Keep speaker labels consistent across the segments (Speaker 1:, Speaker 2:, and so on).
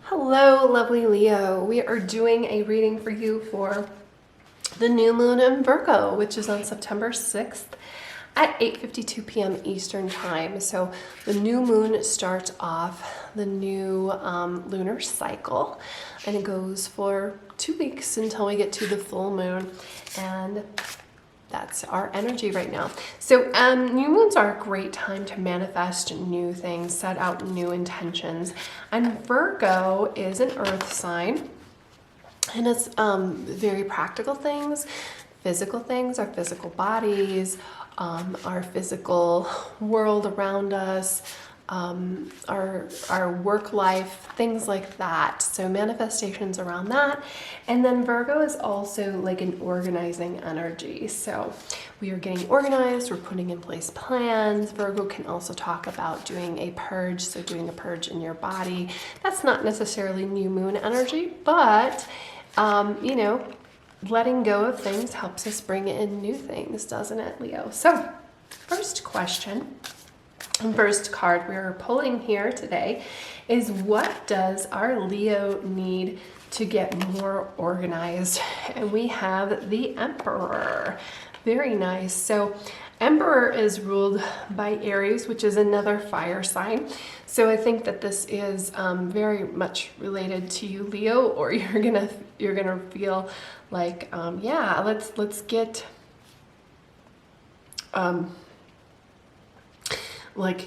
Speaker 1: Hello, lovely Leo. We are doing a reading for you for the new moon in Virgo, which is on September 6th at 8:52 p.m. Eastern Time. So the new moon starts off the new lunar cycle, and it goes for 2 weeks until we get to the full moon, and that's our energy right now. So new moons are a great time to manifest new things, set out new intentions. And Virgo is an earth sign, and it's very practical things, our physical bodies, our physical world around us, our work life, things like that. So manifestations around that. And then Virgo is also like an organizing energy. So we are getting organized, we're putting in place plans. Virgo can also talk about doing a purge, so doing a purge in your body. That's not necessarily new moon energy, but you know, letting go of things helps us bring in new things, doesn't it, Leo? So first question. First card we're pulling here today is, what does our Leo need to get more organized? And we have the Emperor. Very nice. So Emperor is ruled by Aries, which is another fire sign. So I think that this is very much related to you, Leo, or you're gonna feel like yeah, let's get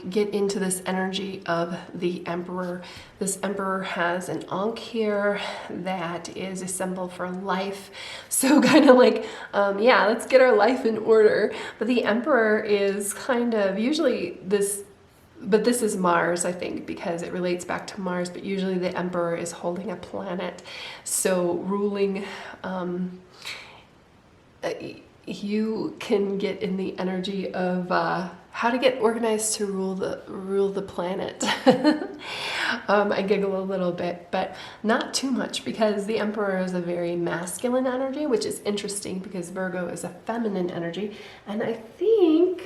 Speaker 1: get into this energy of the Emperor. This Emperor has an Ankh here that is a symbol for life. So kind of like, yeah, let's get our life in order. But the Emperor is kind of usually this, but this is Mars, I think, because it relates back to Mars, but usually the Emperor is holding a planet. So ruling, you can get in the energy of how to get organized to rule the planet. I giggle a little bit, but not too much, because the Emperor is a very masculine energy, which is interesting because Virgo is a feminine energy. And I think,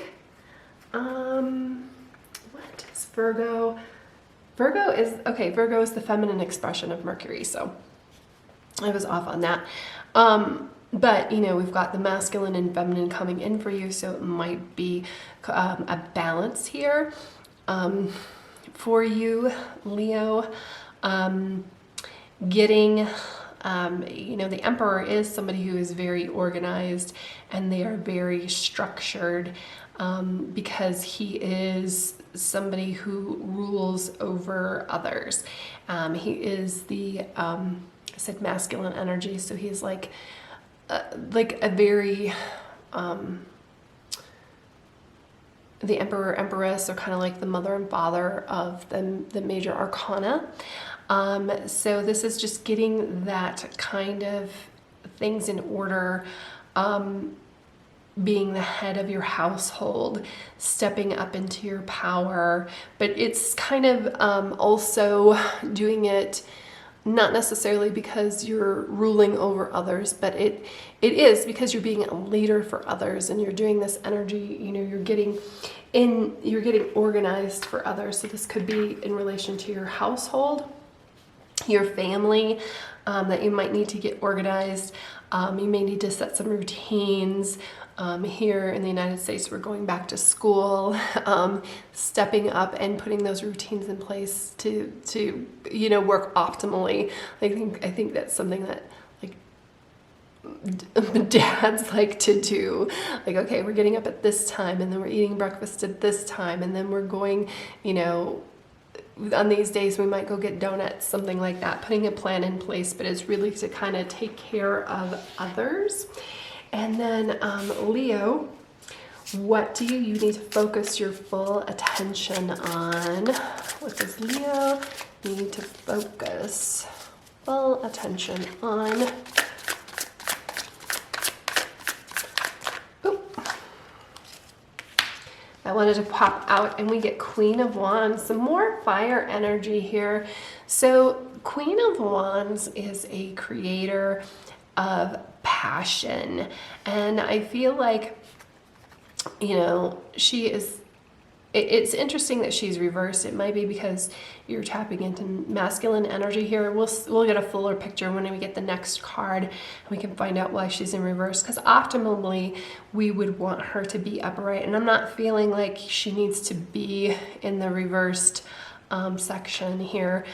Speaker 1: what is Virgo? Virgo is the feminine expression of Mercury, so I was off on that. But, you know, we've got the masculine and feminine coming in for you, so it might be a balance here for you, Leo. Getting, you know, the Emperor is somebody who is very organized, and they are very structured because he is somebody who rules over others. He is the, I said masculine energy, so he's like a very, the Emperor, Empress are kind of like the mother and father of the major arcana. So this is just getting that kind of things in order, being the head of your household, stepping up into your power. But it's kind of also doing it not necessarily because you're ruling over others, but it is because you're being a leader for others, and you're doing this energy, you know, you're getting organized for others. So this could be in relation to your household, your family, that you might need to get organized. You may need to set some routines. Here in the United States, we're going back to school, stepping up and putting those routines in place to you know, work optimally. I think that's something that like dads like to do. Like, okay, we're getting up at this time, and then we're eating breakfast at this time, and then we're going, you know, on these days we might go get donuts, something like that, putting a plan in place, but it's really to kind of take care of others. And then Leo, what do you need to focus your full attention on? What does Leo need to focus full attention on? Oop. I wanted to pop out, and we get Queen of Wands, some more fire energy here. So Queen of Wands is a creator of passion, and I feel like, you know, she is it's interesting that she's reversed. It might be because you're tapping into masculine energy here. We'll get a fuller picture when we get the next card, and we can find out why she's in reverse, because optimally we would want her to be upright, and I'm not feeling like she needs to be in the reversed section here.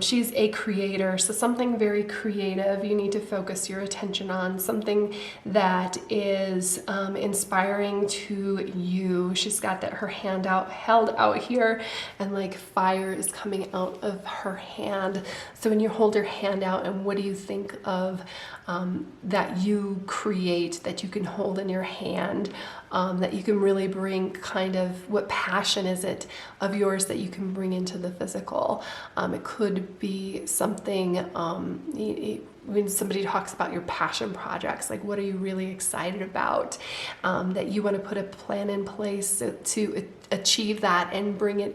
Speaker 1: She's a creator, so something very creative you need to focus your attention on, something that is inspiring to you. She's got her hand held out here, and like fire is coming out of her hand. So when you hold your hand out, and what do you think of that you create, that you can hold in your hand, that you can really bring, kind of, what passion is it of yours that you can bring into the physical? It could be something, when somebody talks about your passion projects, like what are you really excited about, that you want to put a plan in place to achieve that and bring it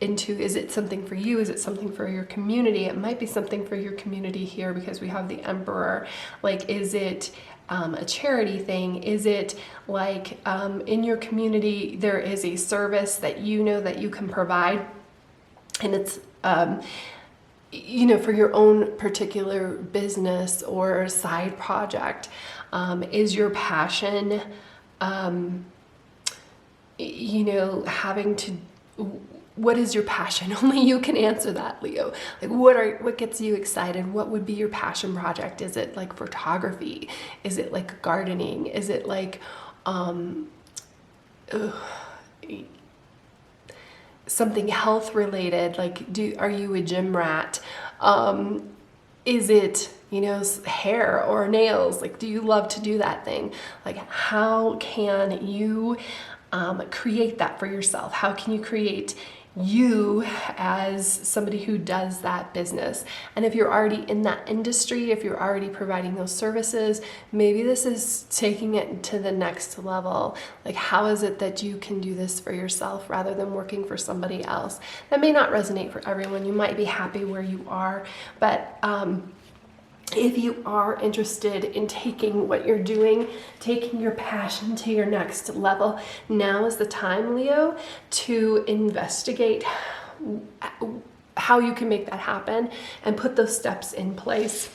Speaker 1: into, is it something for you? Is it something for your community? It might be something for your community here, because we have the Emperor. Like, is it a charity thing? Is it like in your community there is a service that you know that you can provide, and it's you know, for your own particular business or side project? Is your passion you know, having to, what is your passion? Only you can answer that, Leo. Like, what gets you excited? What would be your passion project? Is it like photography? Is it like gardening? Is it like something health related? Like, are you a gym rat? Is it, you know, hair or nails? Like, do you love to do that thing? Like, how can you create that for yourself? How can you create you as somebody who does that business? And if you're already in that industry, if you're already providing those services, maybe this is taking it to the next level. Like, how is it that you can do this for yourself rather than working for somebody else? That may not resonate for everyone. You might be happy where you are, but if you are interested in taking what you're doing, taking your passion to your next level, now is the time, Leo, to investigate how you can make that happen and put those steps in place.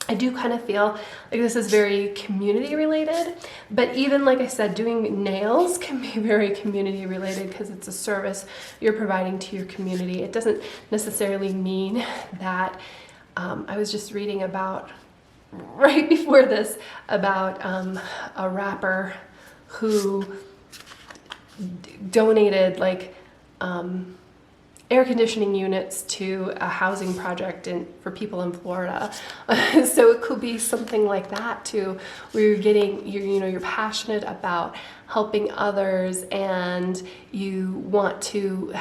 Speaker 1: I do kind of feel like this is very community related, but even, like I said, doing nails can be very community related because it's a service you're providing to your community. It doesn't necessarily mean that I was just reading about, right before this, about a rapper who donated like air conditioning units to a housing project for people in Florida. So it could be something like that too, where you're passionate about helping others, and you want to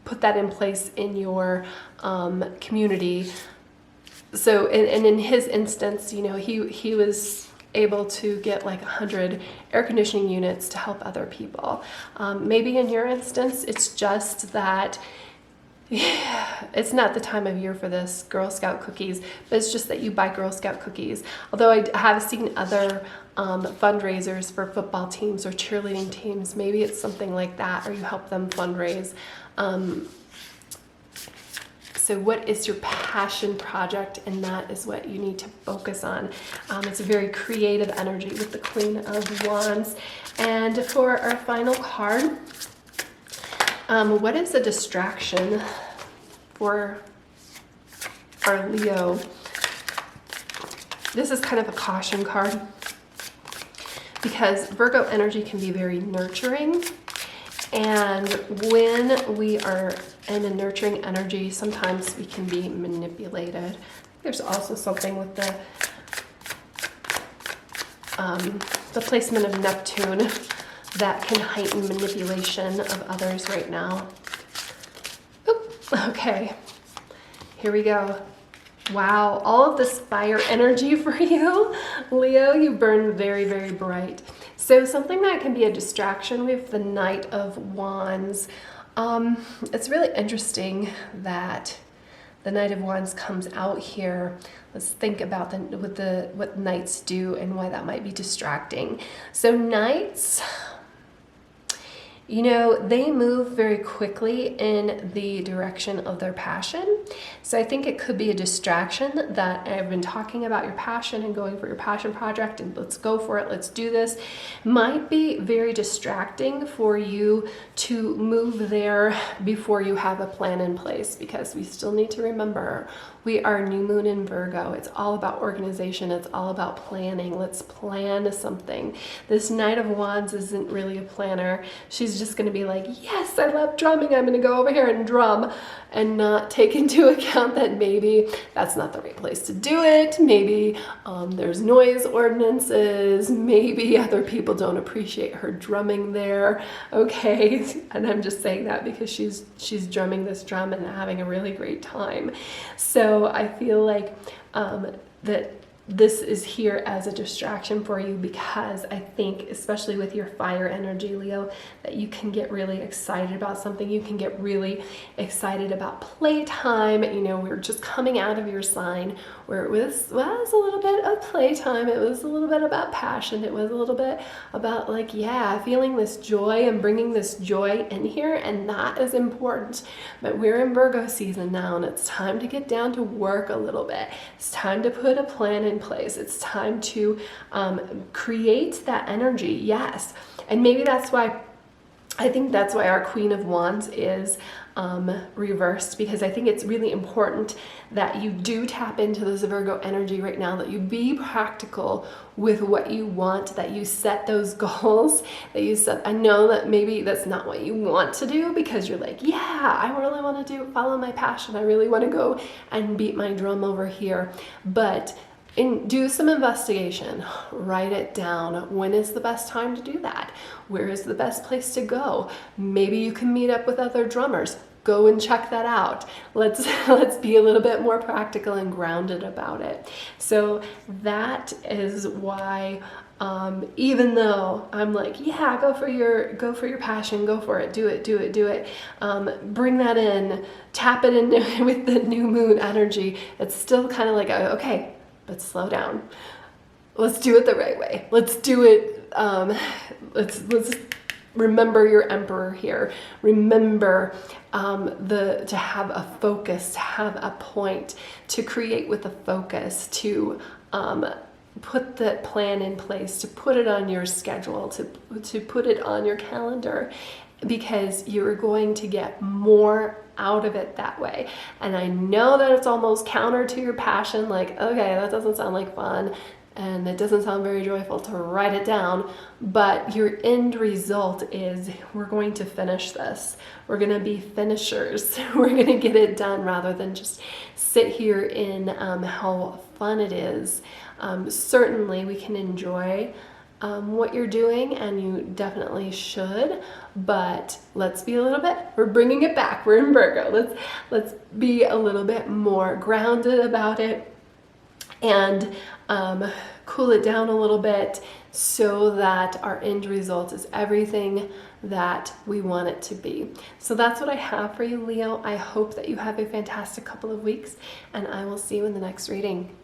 Speaker 1: put that in place in your community. So, and in his instance, you know, he was able to get like 100 air conditioning units to help other people. Maybe in your instance, it's just that it's not the time of year for this, Girl Scout cookies, but it's just that you buy Girl Scout cookies. Although I have seen other fundraisers for football teams or cheerleading teams. Maybe it's something like that, or you help them fundraise. So what is your passion project? And that is what you need to focus on. It's a very creative energy with the Queen of Wands. And for our final card, what is a distraction for our Leo? This is kind of a caution card, because Virgo energy can be very nurturing. And when we are in a nurturing energy, sometimes we can be manipulated. There's also something with the placement of Neptune that can heighten manipulation of others right now. Oop, okay, here we go. Wow, all of this fire energy for you, Leo. You burn very, very bright. So something that can be a distraction with the Knight of Wands. It's really interesting that the Knight of Wands comes out here. Let's think about what Knights do and why that might be distracting. So Knights, you know, they move very quickly in the direction of their passion. So I think it could be a distraction that I've been talking about your passion and going for your passion project and let's go for it, let's do this, might be very distracting for you to move there before you have a plan in place, because we still need to remember we are new moon in Virgo. It's all about organization. It's all about planning. Let's plan something. This Knight of Wands isn't really a planner. She's just going to be like, yes, I love drumming. I'm going to go over here and drum, and not take into account that maybe that's not the right place to do it. Maybe there's noise ordinances. Maybe other people don't appreciate her drumming there. Okay. And I'm just saying that because she's drumming this drum and having a really great time. So I feel like that this is here as a distraction for you, because I think, especially with your fire energy, Leo, that you can get really excited about something. You can get really excited about playtime. You know, we're just coming out of your sign where it was a little bit of playtime. It was a little bit about passion. It was a little bit about like, yeah, feeling this joy and bringing this joy in here. And that is important. But we're in Virgo season now, and it's time to get down to work a little bit. It's time to put a plan in place. It's time to create that energy. Yes. And maybe that's why, I think that's why our Queen of Wands is reversed, because I think it's really important that you do tap into this Virgo energy right now, that you be practical with what you want, that you set those goals, that you set. I know that maybe that's not what you want to do, because you're like, yeah, I really want to follow my passion. I really want to go and beat my drum over here. But do some investigation, write it down. When is the best time to do that? Where is the best place to go? Maybe you can meet up with other drummers. Go and check that out. Let's be a little bit more practical and grounded about it. So that is why, even though I'm like, yeah, go for your passion, go for it, do it. Bring that in, tap it in with the new moon energy. It's still kind of like, okay, let's slow down. Let's do it the right way. Let's do it. Let's remember your emperor here. Remember to have a focus, to have a point, to create with a focus, to put the plan in place, to put it on your schedule, to put it on your calendar, because you're going to get more out of it that way. And I know that it's almost counter to your passion, like, okay, that doesn't sound like fun, and it doesn't sound very joyful to write it down, but your end result is we're going to finish this. We're going to be finishers. We're going to get it done, rather than just sit here in how fun it is. Certainly we can enjoy what you're doing, and you definitely should, but let's be a little bit, we're bringing it back. We're in Virgo. Let's be a little bit more grounded about it, and cool it down a little bit, so that our end result is everything that we want it to be. So that's what I have for you, Leo. I hope that you have a fantastic couple of weeks, and I will see you in the next reading.